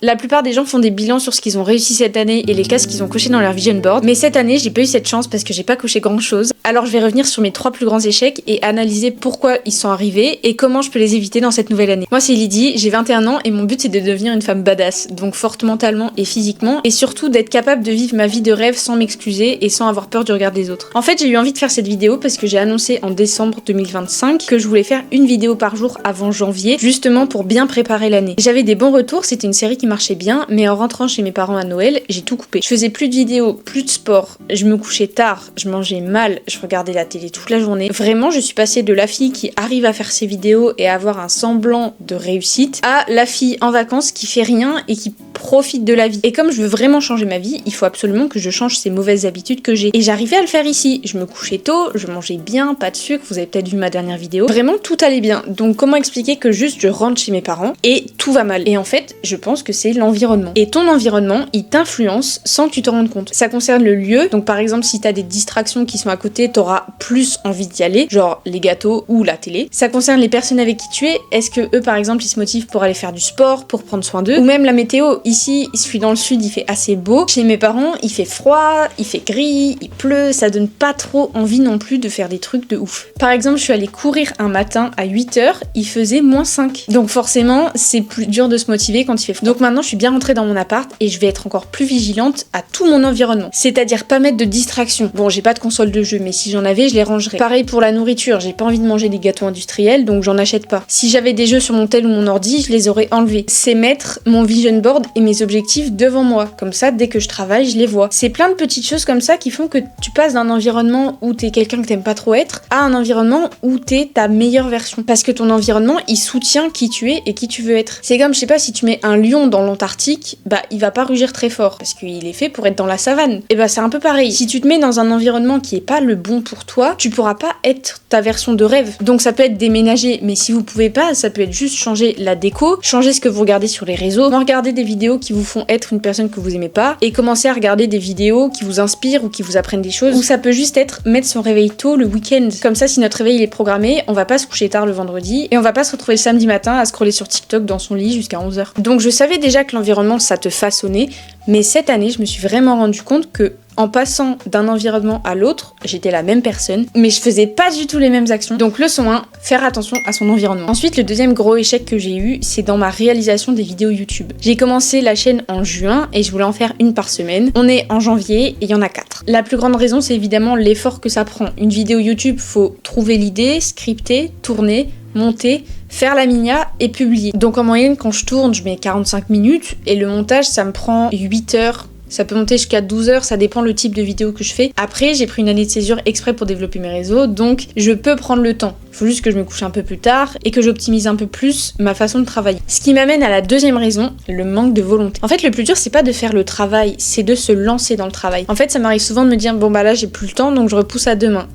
La plupart des gens font des bilans sur ce qu'ils ont réussi cette année et les cases qu'ils ont cochées dans leur vision board, mais cette année j'ai pas eu cette chance parce que j'ai pas coché grand chose. Alors je vais revenir sur mes 3 plus grands échecs et analyser pourquoi ils sont arrivés et comment je peux les éviter dans cette nouvelle année. Moi c'est Lydie, j'ai 21 ans et mon but c'est de devenir une femme badass, donc forte mentalement et physiquement, et surtout d'être capable de vivre ma vie de rêve sans m'excuser et sans avoir peur du regard des autres. En fait j'ai eu envie de faire cette vidéo parce que j'ai annoncé en décembre 2025 que je voulais faire une vidéo par jour avant janvier, justement pour bien préparer l'année. J'avais des bons retours, c'était une série qui marchait bien, mais en rentrant chez mes parents à Noël, j'ai tout coupé. Je faisais plus de vidéos, plus de sport, je me couchais tard, je mangeais mal, je regardais la télé toute la journée. Vraiment, je suis passée de la fille qui arrive à faire ses vidéos et à avoir un semblant de réussite à la fille en vacances qui fait rien et qui profite de la vie. Et comme je veux vraiment changer ma vie, il faut absolument que je change ces mauvaises habitudes que j'ai. Et j'arrivais à le faire ici. Je me couchais tôt, je mangeais bien, pas de sucre, vous avez peut-être vu ma dernière vidéo. Vraiment, tout allait bien. Donc comment expliquer que juste je rentre chez mes parents et tout va mal? Et en fait, je pense que c'est l'environnement. Et ton environnement, il t'influence sans que tu te rendes compte. Ça concerne le lieu. Donc par exemple, si t'as des distractions qui sont à côté, t'auras plus envie d'y aller, genre les gâteaux ou la télé. Ça concerne les personnes avec qui tu es. Est-ce que eux, par exemple, ils se motivent pour aller faire du sport, pour prendre soin d'eux? Ou même la météo. Ici, je suis dans le sud, il fait assez beau. Chez mes parents, il fait froid, il fait gris, il pleut. Ça donne pas trop envie non plus de faire des trucs de ouf. Par exemple, je suis allée courir un matin à 8h, il faisait -5. Donc forcément, c'est plus dur de se motiver quand il fait froid. Donc maintenant, je suis bien rentrée dans mon appart et je vais être encore plus vigilante à tout mon environnement. C'est-à-dire pas mettre de distraction. Bon, j'ai pas de console de jeu, mais si j'en avais, je les rangerais. Pareil pour la nourriture, j'ai pas envie de manger des gâteaux industriels, donc j'en achète pas. Si j'avais des jeux sur mon tel ou mon ordi, je les aurais enlevés. C'est mettre mon vision board et mes objectifs devant moi. Comme ça, dès que je travaille, je les vois. C'est plein de petites choses comme ça qui font que tu passes d'un environnement où t'es quelqu'un que t'aimes pas trop être à un environnement où t'es ta meilleure version. Parce que ton environnement, il soutient qui tu es et qui tu veux être. C'est comme, je sais pas, si tu mets un lion dans l'Antarctique, bah il va pas rugir très fort parce qu'il est fait pour être dans la savane. Et bah c'est un peu pareil. Si tu te mets dans un environnement qui est pas le bon pour toi, tu pourras pas être ta version de rêve. Donc ça peut être déménager, mais si vous pouvez pas, ça peut être juste changer la déco, changer ce que vous regardez sur les réseaux, regarder des vidéos qui vous font être une personne que vous aimez pas et commencer à regarder des vidéos qui vous inspirent ou qui vous apprennent des choses. Ou ça peut juste être mettre son réveil tôt le week-end. Comme ça, si notre réveil il est programmé, on va pas se coucher tard le vendredi et on va pas se retrouver le samedi matin à scroller sur TikTok dans son lit jusqu'à 11h. Donc je savais déjà que l'environnement ça te façonnait, mais cette année je me suis vraiment rendu compte que en passant d'un environnement à l'autre, j'étais la même personne, mais je faisais pas du tout les mêmes actions. Donc leçon 1, faire attention à son environnement. Ensuite, le deuxième gros échec que j'ai eu, c'est dans ma réalisation des vidéos YouTube. J'ai commencé la chaîne en juin et je voulais en faire une par semaine. On est en janvier et il y en a 4. La plus grande raison, c'est évidemment l'effort que ça prend. Une vidéo YouTube, faut trouver l'idée, scripter, tourner, monter, faire la minia et publier. Donc en moyenne, quand je tourne, je mets 45 minutes et le montage, ça me prend 8 heures. Ça peut monter jusqu'à 12 heures, ça dépend le type de vidéo que je fais. Après, j'ai pris une année de césure exprès pour développer mes réseaux, donc je peux prendre le temps. Il faut juste que je me couche un peu plus tard et que j'optimise un peu plus ma façon de travailler. Ce qui m'amène à la deuxième raison, le manque de volonté. En fait, le plus dur, c'est pas de faire le travail, c'est de se lancer dans le travail. En fait, ça m'arrive souvent de me dire, bon bah là, j'ai plus le temps, donc je repousse à demain.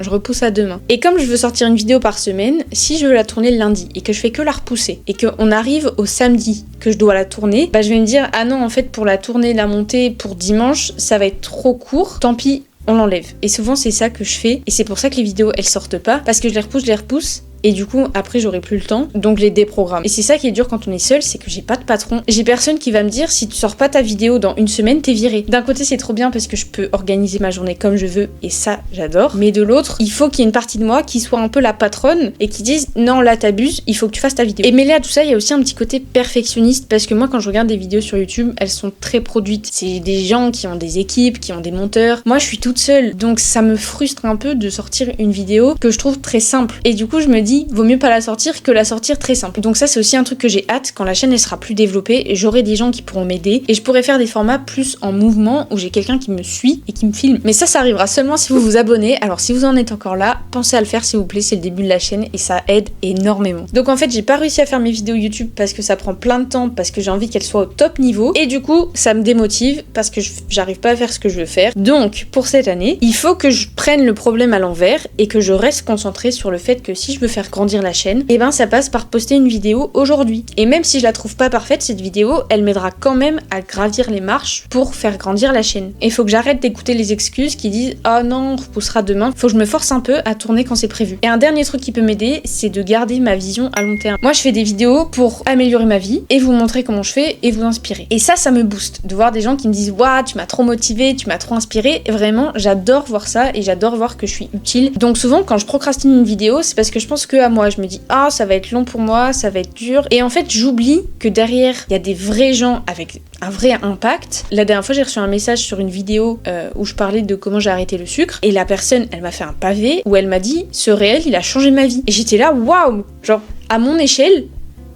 Et comme je veux sortir une vidéo par semaine, si je veux la tourner le lundi et que je fais que la repousser et qu'on arrive au samedi que je dois la tourner, bah je vais me dire, ah non, en fait, pour la tourner, la monter pour dimanche, ça va être trop court, tant pis, on l'enlève. Et souvent c'est ça que je fais et c'est pour ça que les vidéos elles sortent pas parce que je les repousse et du coup après j'aurai plus le temps donc je les déprogramme. Et c'est ça qui est dur quand on est seul, c'est que j'ai pas de patron. J'ai personne qui va me dire si tu sors pas ta vidéo dans une semaine t'es viré. D'un côté c'est trop bien parce que je peux organiser ma journée comme je veux et ça j'adore, mais de l'autre il faut qu'il y ait une partie de moi qui soit un peu la patronne et qui dise non là t'abuses, il faut que tu fasses ta vidéo. Et mêlé à tout ça il y a aussi un petit côté perfectionniste parce que moi quand je regarde des vidéos sur YouTube elles sont très produites. C'est des gens qui ont des équipes, qui ont des monteurs. Moi je suis toute seule donc ça me frustre un peu de sortir une vidéo que je trouve très simple et du coup je me dis vaut mieux pas la sortir que la sortir très simple. Donc ça c'est aussi un truc que j'ai hâte quand la chaîne elle sera plus développée et j'aurai des gens qui pourront m'aider et je pourrai faire des formats plus en mouvement où j'ai quelqu'un qui me suit et qui me filme. Mais ça arrivera seulement si vous vous abonnez. Alors si vous en êtes encore là, pensez à le faire s'il vous plaît, c'est le début de la chaîne et ça aide énormément. Donc en fait j'ai pas réussi à faire mes vidéos YouTube parce que ça prend plein de temps, parce que j'ai envie qu'elles soient au top niveau et du coup ça me démotive parce que j'arrive pas à faire ce que je veux faire. Donc pour cette année, il faut que je prenne le problème à l'envers et que je reste concentrée sur le fait que si je veux faire faire grandir la chaîne, et ben ça passe par poster une vidéo aujourd'hui. Et même si je la trouve pas parfaite, cette vidéo, elle m'aidera quand même à gravir les marches pour faire grandir la chaîne. Et il faut que j'arrête d'écouter les excuses qui disent « Ah non, on repoussera demain ». Faut que je me force un peu à tourner quand c'est prévu. Et un dernier truc qui peut m'aider, c'est de garder ma vision à long terme. Moi, je fais des vidéos pour améliorer ma vie et vous montrer comment je fais et vous inspirer. Et ça me booste de voir des gens qui me disent « Waouh, tu m'as trop motivé, tu m'as trop inspiré ». Vraiment, j'adore voir ça et j'adore voir que je suis utile. Donc souvent, quand je procrastine une vidéo, c'est parce que je pense que à moi. Je me dis « Ah, ça va être long pour moi, ça va être dur ». Et en fait, j'oublie que derrière, il y a des vrais gens avec un vrai impact. La dernière fois, j'ai reçu un message sur une vidéo où je parlais de comment j'ai arrêté le sucre et la personne, elle m'a fait un pavé où elle m'a dit ce réel, il a changé ma vie. Et j'étais là, waouh, genre à mon échelle,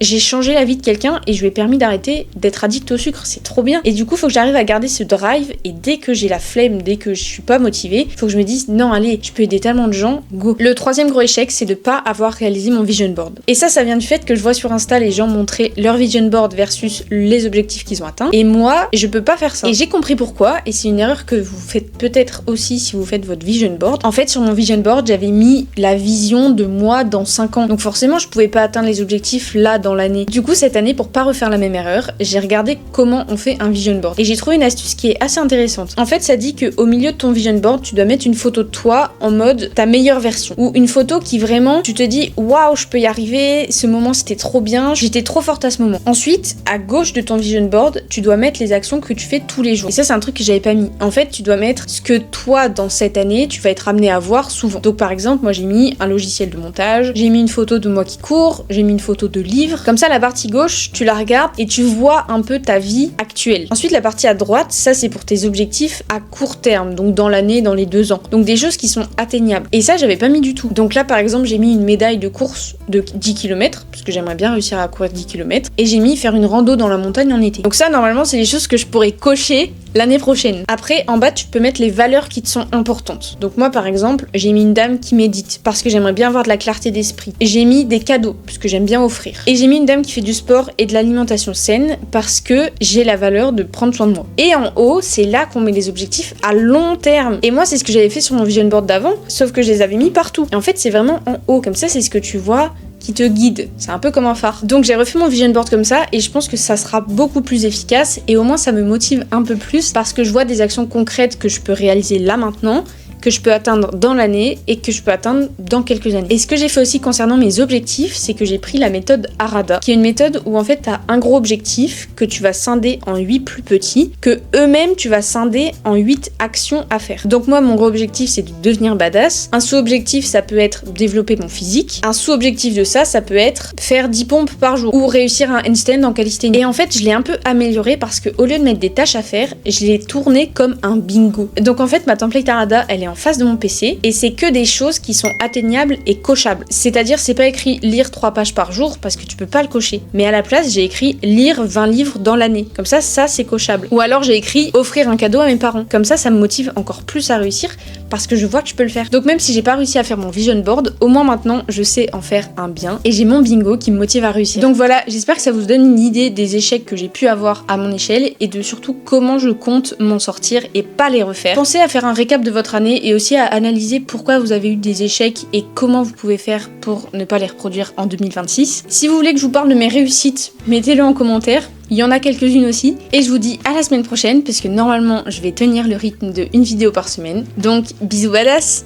j'ai changé la vie de quelqu'un et je lui ai permis d'arrêter d'être addict au sucre, c'est trop bien. Et du coup, faut que j'arrive à garder ce drive et dès que j'ai la flemme, dès que je suis pas motivée, faut que je me dise non, allez, je peux aider tellement de gens, go. Le troisième gros échec, c'est de pas avoir réalisé mon vision board. Et ça vient du fait que je vois sur Insta les gens montrer leur vision board versus les objectifs qu'ils ont atteints. Et moi, je peux pas faire ça. Et j'ai compris pourquoi, et c'est une erreur que vous faites peut-être aussi si vous faites votre vision board. En fait, sur mon vision board, j'avais mis la vision de moi dans 5 ans. Donc forcément, je pouvais pas atteindre les objectifs là dans l'année. Du coup, cette année, pour pas refaire la même erreur, j'ai regardé comment on fait un vision board. Et j'ai trouvé une astuce qui est assez intéressante. En fait, ça dit qu'au milieu de ton vision board, tu dois mettre une photo de toi en mode ta meilleure version. Ou une photo qui vraiment, tu te dis, waouh, je peux y arriver, ce moment c'était trop bien, j'étais trop forte à ce moment. Ensuite, à gauche de ton vision board, tu dois mettre les actions que tu fais tous les jours. Et ça, c'est un truc que j'avais pas mis. En fait, tu dois mettre ce que toi, dans cette année, tu vas être amené à voir souvent. Donc, par exemple, moi, j'ai mis un logiciel de montage, j'ai mis une photo de moi qui court, j'ai mis une photo de livre. Comme ça, la partie gauche, tu la regardes et tu vois un peu ta vie actuelle. Ensuite, la partie à droite, ça c'est pour tes objectifs à court terme, donc dans l'année, dans les 2 ans. Donc des choses qui sont atteignables. Et ça, j'avais pas mis du tout. Donc là, par exemple, j'ai mis une médaille de course de 10 km, parce que j'aimerais bien réussir à courir 10 km. Et j'ai mis faire une rando dans la montagne en été. Donc ça, normalement, c'est des choses que je pourrais cocher l'année prochaine. Après, en bas, tu peux mettre les valeurs qui te sont importantes. Donc moi, par exemple, j'ai mis une dame qui médite, parce que j'aimerais bien avoir de la clarté d'esprit. J'ai mis des cadeaux, parce que j'aime bien offrir. Et j'ai mis une dame qui fait du sport et de l'alimentation saine, parce que j'ai la valeur de prendre soin de moi. Et en haut, c'est là qu'on met les objectifs à long terme. Et moi, c'est ce que j'avais fait sur mon vision board d'avant, sauf que je les avais mis partout. Et en fait, c'est vraiment en haut, comme ça, c'est ce que tu vois qui te guide. C'est un peu comme un phare. Donc j'ai refait mon vision board comme ça et je pense que ça sera beaucoup plus efficace et au moins ça me motive un peu plus parce que je vois des actions concrètes que je peux réaliser là maintenant, que je peux atteindre dans l'année et que je peux atteindre dans quelques années. Et ce que j'ai fait aussi concernant mes objectifs, c'est que j'ai pris la méthode Harada, qui est une méthode où en fait tu as un gros objectif que tu vas scinder en 8 plus petits, que eux-mêmes tu vas scinder en 8 actions à faire. Donc moi mon gros objectif c'est de devenir badass. Un sous-objectif ça peut être développer mon physique. Un sous-objectif de ça peut être faire 10 pompes par jour ou réussir un handstand en calisthénie. Et en fait je l'ai un peu amélioré parce que au lieu de mettre des tâches à faire, je l'ai tourné comme un bingo. Donc en fait ma template Harada elle est en face de mon PC et c'est que des choses qui sont atteignables et cochables. C'est-à-dire c'est pas écrit lire 3 pages par jour parce que tu peux pas le cocher. Mais à la place j'ai écrit lire 20 livres dans l'année. Comme ça c'est cochable. Ou alors j'ai écrit offrir un cadeau à mes parents. Comme ça me motive encore plus à réussir parce que je vois que je peux le faire. Donc même si j'ai pas réussi à faire mon vision board, au moins maintenant je sais en faire un bien et j'ai mon bingo qui me motive à réussir. Donc voilà, j'espère que ça vous donne une idée des échecs que j'ai pu avoir à mon échelle et de surtout comment je compte m'en sortir et pas les refaire. Pensez à faire un récap de votre année et aussi à analyser pourquoi vous avez eu des échecs et comment vous pouvez faire pour ne pas les reproduire en 2026. Si vous voulez que je vous parle de mes réussites, mettez-le en commentaire. Il y en a quelques-unes aussi. Et je vous dis à la semaine prochaine parce que normalement je vais tenir le rythme de une vidéo par semaine. Donc bisous badass!